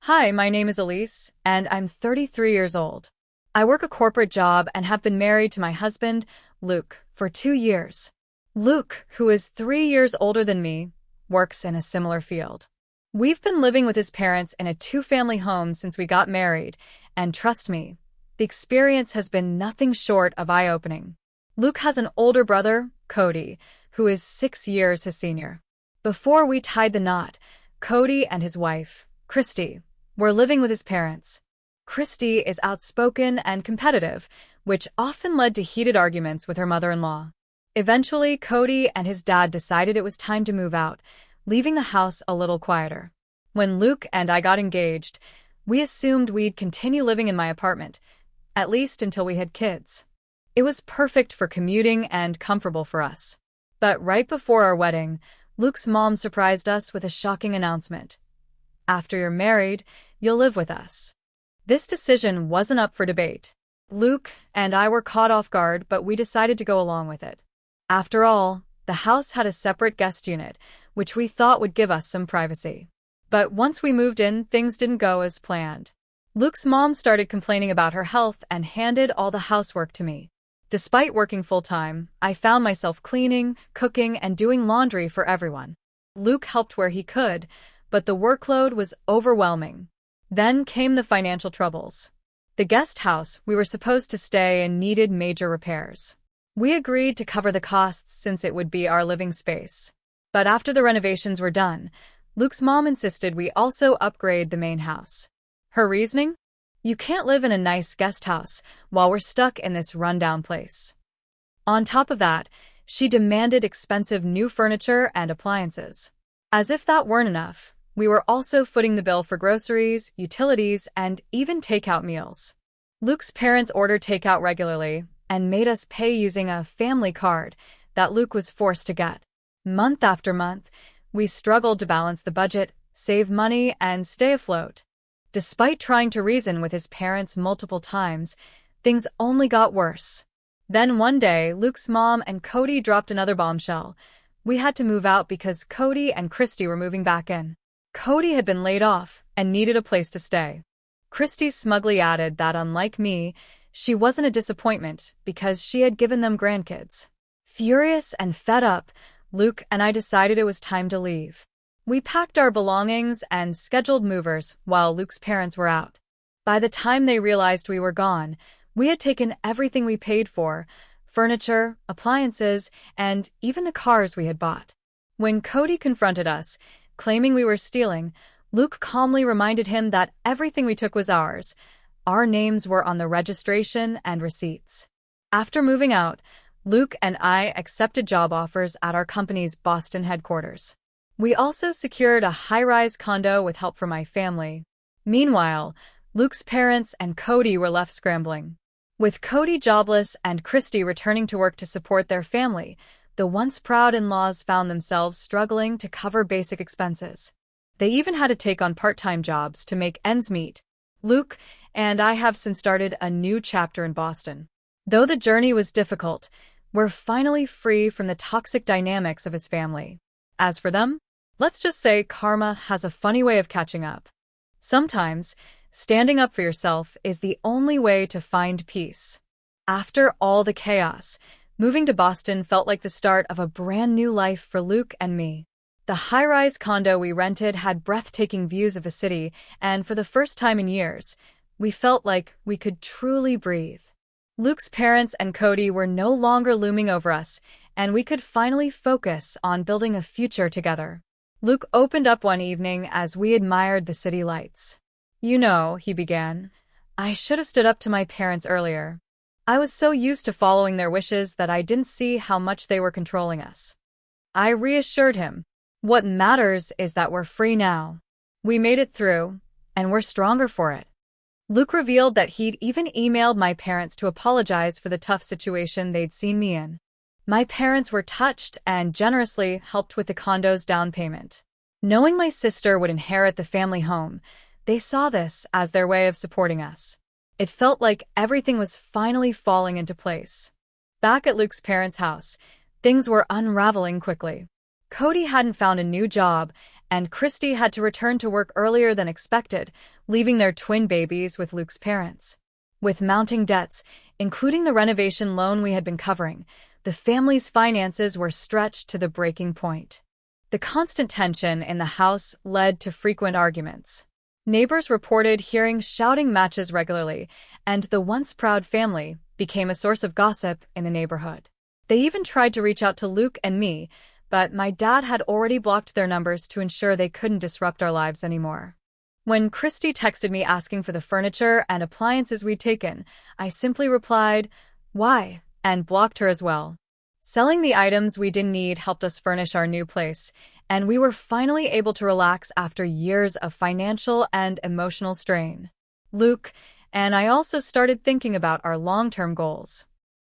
Hi, my name is Elise, and I'm 33 years old. I work a corporate job and have been married to my husband, Luke, for 2 years. Luke, who is 3 years older than me, works in a similar field. We've been living with his parents in a two-family home since we got married, and trust me, the experience has been nothing short of eye-opening. Luke has an older brother, Cody, who is 6 years his senior. Before we tied the knot, Cody and his wife, Christy, were living with his parents. Christy is outspoken and competitive, which often led to heated arguments with her mother-in-law. Eventually, Cody and his dad decided it was time to move out, leaving the house a little quieter. When Luke and I got engaged, we assumed we'd continue living in my apartment, at least until we had kids. It was perfect for commuting and comfortable for us. But right before our wedding, Luke's mom surprised us with a shocking announcement. After you're married, you'll live with us. This decision wasn't up for debate. Luke and I were caught off guard, but we decided to go along with it. After all, the house had a separate guest unit, which we thought would give us some privacy. But once we moved in, things didn't go as planned. Luke's mom started complaining about her health and handed all the housework to me. Despite working full-time, I found myself cleaning, cooking, and doing laundry for everyone. Luke helped where he could, but the workload was overwhelming. Then came the financial troubles. The guest house we were supposed to stay in needed major repairs. We agreed to cover the costs since it would be our living space. But after the renovations were done, Luke's mom insisted we also upgrade the main house. Her reasoning? You can't live in a nice guest house while we're stuck in this rundown place. On top of that, she demanded expensive new furniture and appliances. As if that weren't enough, we were also footing the bill for groceries, utilities, and even takeout meals. Luke's parents ordered takeout regularly and made us pay using a family card that Luke was forced to get. Month after month, we struggled to balance the budget, save money, and stay afloat. Despite trying to reason with his parents multiple times, things only got worse. Then one day, Luke's mom and Cody dropped another bombshell. We had to move out because Cody and Christy were moving back in. Cody had been laid off and needed a place to stay. Christy smugly added that, unlike me, she wasn't a disappointment because she had given them grandkids. Furious and fed up, Luke and I decided it was time to leave. We packed our belongings and scheduled movers while Luke's parents were out. By the time they realized we were gone, we had taken everything we paid for, furniture, appliances, and even the cars we had bought. When Cody confronted us, claiming we were stealing, Luke calmly reminded him that everything we took was ours. Our names were on the registration and receipts. After moving out, Luke and I accepted job offers at our company's Boston headquarters. We also secured a high-rise condo with help from my family. Meanwhile, Luke's parents and Cody were left scrambling. With Cody jobless and Christy returning to work to support their family, the once proud in-laws found themselves struggling to cover basic expenses. They even had to take on part-time jobs to make ends meet. Luke and I have since started a new chapter in Boston. Though the journey was difficult, we're finally free from the toxic dynamics of his family. As for them, let's just say karma has a funny way of catching up. Sometimes, standing up for yourself is the only way to find peace. After all the chaos, moving to Boston felt like the start of a brand new life for Luke and me. The high-rise condo we rented had breathtaking views of the city, and for the first time in years, we felt like we could truly breathe. Luke's parents and Cody were no longer looming over us, and we could finally focus on building a future together. Luke opened up one evening as we admired the city lights. "You know," he began, "I should have stood up to my parents earlier. I was so used to following their wishes that I didn't see how much they were controlling us." I reassured him, "What matters is that we're free now. We made it through, and we're stronger for it." Luke revealed that he'd even emailed my parents to apologize for the tough situation they'd seen me in. My parents were touched and generously helped with the condo's down payment. Knowing my sister would inherit the family home, they saw this as their way of supporting us. It felt like everything was finally falling into place. Back at Luke's parents' house, things were unraveling quickly. Cody hadn't found a new job, and Christy had to return to work earlier than expected, leaving their twin babies with Luke's parents. With mounting debts, including the renovation loan we had been covering, the family's finances were stretched to the breaking point. The constant tension in the house led to frequent arguments. Neighbors reported hearing shouting matches regularly, and the once proud family became a source of gossip in the neighborhood. They even tried to reach out to Luke and me, but my dad had already blocked their numbers to ensure they couldn't disrupt our lives anymore. When Christy texted me asking for the furniture and appliances we'd taken, I simply replied, "Why?" and blocked her as well. Selling the items we didn't need helped us furnish our new place, and we were finally able to relax after years of financial and emotional strain. Luke and I also started thinking about our long-term goals.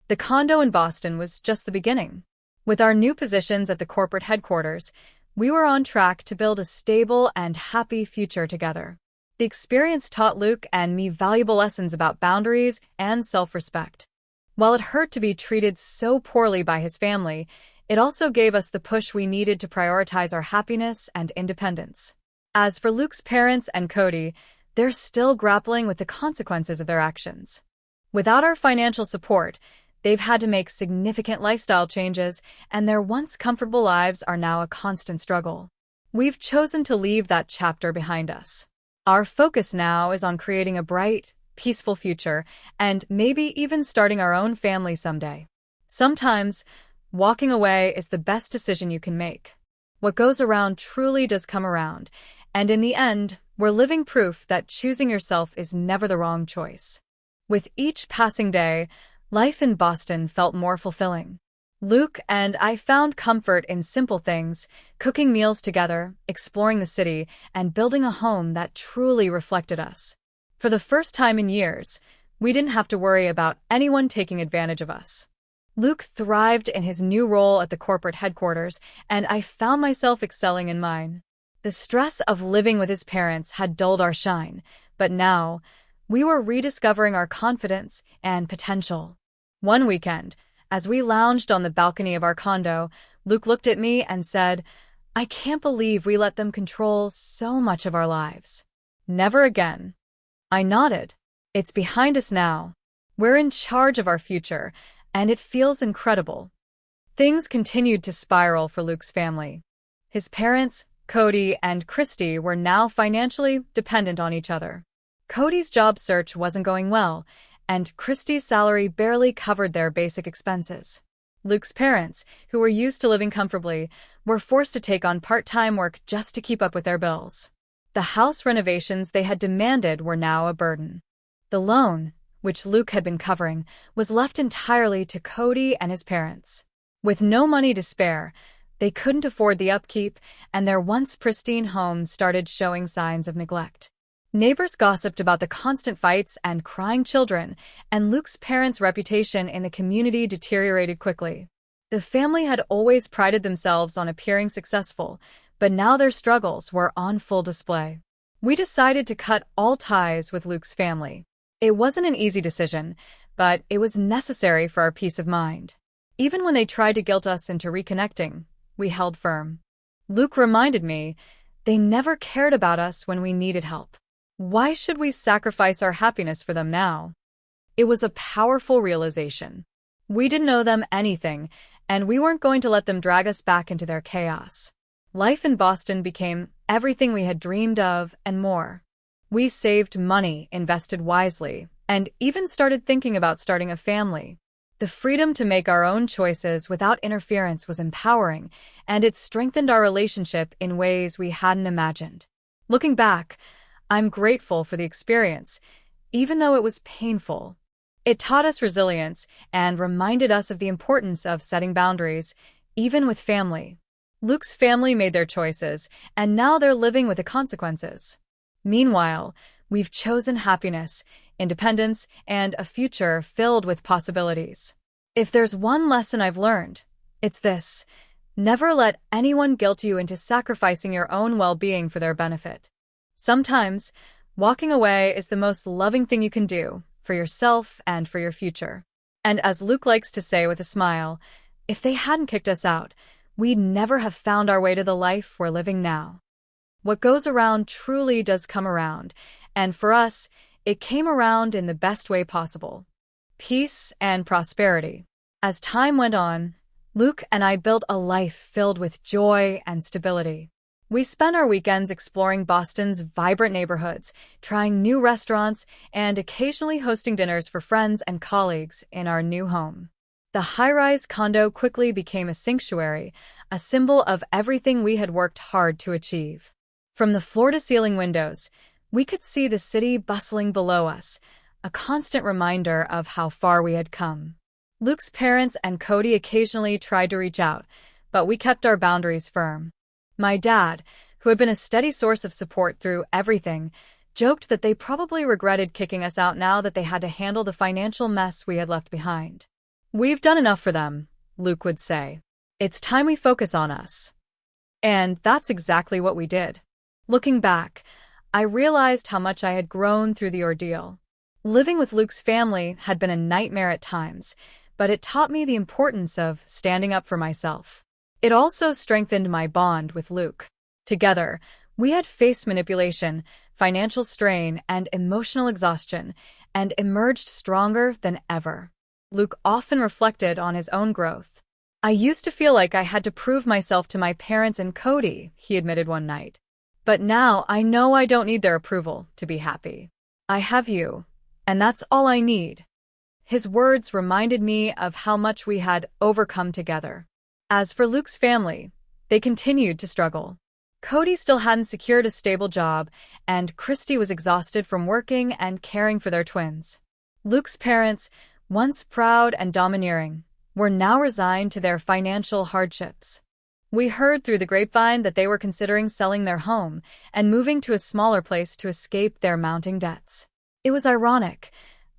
The condo in Boston was just the beginning. With our new positions at the corporate headquarters, we were on track to build a stable and happy future together. The experience taught Luke and me valuable lessons about boundaries and self-respect. While it hurt to be treated so poorly by his family, it also gave us the push we needed to prioritize our happiness and independence. As for Luke's parents and Cody, they're still grappling with the consequences of their actions. Without our financial support, they've had to make significant lifestyle changes, and their once comfortable lives are now a constant struggle. We've chosen to leave that chapter behind us. Our focus now is on creating a bright, peaceful future, and maybe even starting our own family someday. Sometimes, walking away is the best decision you can make. What goes around truly does come around, and in the end, we're living proof that choosing yourself is never the wrong choice. With each passing day, life in Boston felt more fulfilling. Luke and I found comfort in simple things, cooking meals together, exploring the city, and building a home that truly reflected us. For the first time in years, we didn't have to worry about anyone taking advantage of us. Luke thrived in his new role at the corporate headquarters, and I found myself excelling in mine. The stress of living with his parents had dulled our shine, but now, we were rediscovering our confidence and potential. One weekend, as we lounged on the balcony of our condo, Luke looked at me and said, "I can't believe we let them control so much of our lives." "Never again." I nodded. "It's behind us now. We're in charge of our future, and it feels incredible." Things continued to spiral for Luke's family. His parents, Cody and Christy, were now financially dependent on each other. Cody's job search wasn't going well, and Christy's salary barely covered their basic expenses. Luke's parents, who were used to living comfortably, were forced to take on part-time work just to keep up with their bills. The house renovations they had demanded were now a burden. The loan, which Luke had been covering, was left entirely to Cody and his parents. With no money to spare, they couldn't afford the upkeep, and their once pristine home started showing signs of neglect. Neighbors gossiped about the constant fights and crying children, and Luke's parents' reputation in the community deteriorated quickly. The family had always prided themselves on appearing successful, but now their struggles were on full display. We decided to cut all ties with Luke's family. It wasn't an easy decision, but it was necessary for our peace of mind. Even when they tried to guilt us into reconnecting, we held firm. Luke reminded me, they never cared about us when we needed help. Why should we sacrifice our happiness for them now? It was a powerful realization. We didn't owe them anything, and we weren't going to let them drag us back into their chaos. Life in Boston became everything we had dreamed of and more. We saved money, invested wisely, and even started thinking about starting a family. The freedom to make our own choices without interference was empowering, and it strengthened our relationship in ways we hadn't imagined. Looking back, I'm grateful for the experience, even though it was painful. It taught us resilience and reminded us of the importance of setting boundaries, even with family. Luke's family made their choices, and now they're living with the consequences. Meanwhile, we've chosen happiness, independence, and a future filled with possibilities. If there's one lesson I've learned, it's this: never let anyone guilt you into sacrificing your own well-being for their benefit. Sometimes, walking away is the most loving thing you can do, for yourself and for your future. And as Luke likes to say with a smile, if they hadn't kicked us out, we'd never have found our way to the life we're living now. What goes around truly does come around, and for us, it came around in the best way possible. Peace and prosperity. As time went on, Luke and I built a life filled with joy and stability. We spent our weekends exploring Boston's vibrant neighborhoods, trying new restaurants, and occasionally hosting dinners for friends and colleagues in our new home. The high-rise condo quickly became a sanctuary, a symbol of everything we had worked hard to achieve. From the floor-to-ceiling windows, we could see the city bustling below us, a constant reminder of how far we had come. Luke's parents and Cody occasionally tried to reach out, but we kept our boundaries firm. My dad, who had been a steady source of support through everything, joked that they probably regretted kicking us out now that they had to handle the financial mess we had left behind. "We've done enough for them," Luke would say. "It's time we focus on us." And that's exactly what we did. Looking back, I realized how much I had grown through the ordeal. Living with Luke's family had been a nightmare at times, but it taught me the importance of standing up for myself. It also strengthened my bond with Luke. Together, we had faced manipulation, financial strain, and emotional exhaustion, and emerged stronger than ever. Luke often reflected on his own growth. "I used to feel like I had to prove myself to my parents and Cody," he admitted one night. "But now I know I don't need their approval to be happy. I have you, and that's all I need." His words reminded me of how much we had overcome together. As for Luke's family, they continued to struggle. Cody still hadn't secured a stable job, and Christy was exhausted from working and caring for their twins. Luke's parents, once proud and domineering, were now resigned to their financial hardships. We heard through the grapevine that they were considering selling their home and moving to a smaller place to escape their mounting debts. It was ironic.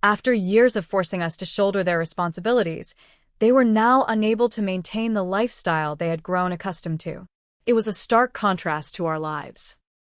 After years of forcing us to shoulder their responsibilities, they were now unable to maintain the lifestyle they had grown accustomed to. It was a stark contrast to our lives.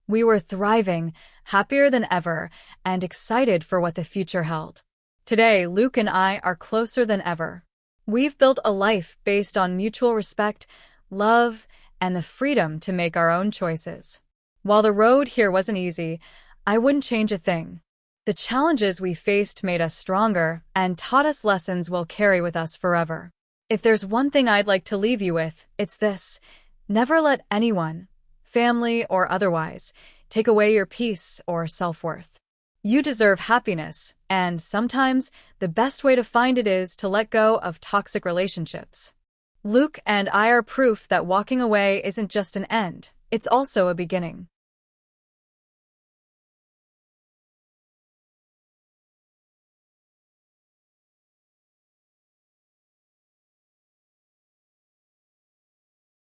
We were thriving, happier than ever, and excited for what the future held. Today, Luke and I are closer than ever. We've built a life based on mutual respect, love, and the freedom to make our own choices. While the road here wasn't easy, I wouldn't change a thing. The challenges we faced made us stronger and taught us lessons we'll carry with us forever. If there's one thing I'd like to leave you with, it's this: never let anyone, family or otherwise, take away your peace or self-worth. You deserve happiness, and sometimes the best way to find it is to let go of toxic relationships. Luke and I are proof that walking away isn't just an end, it's also a beginning.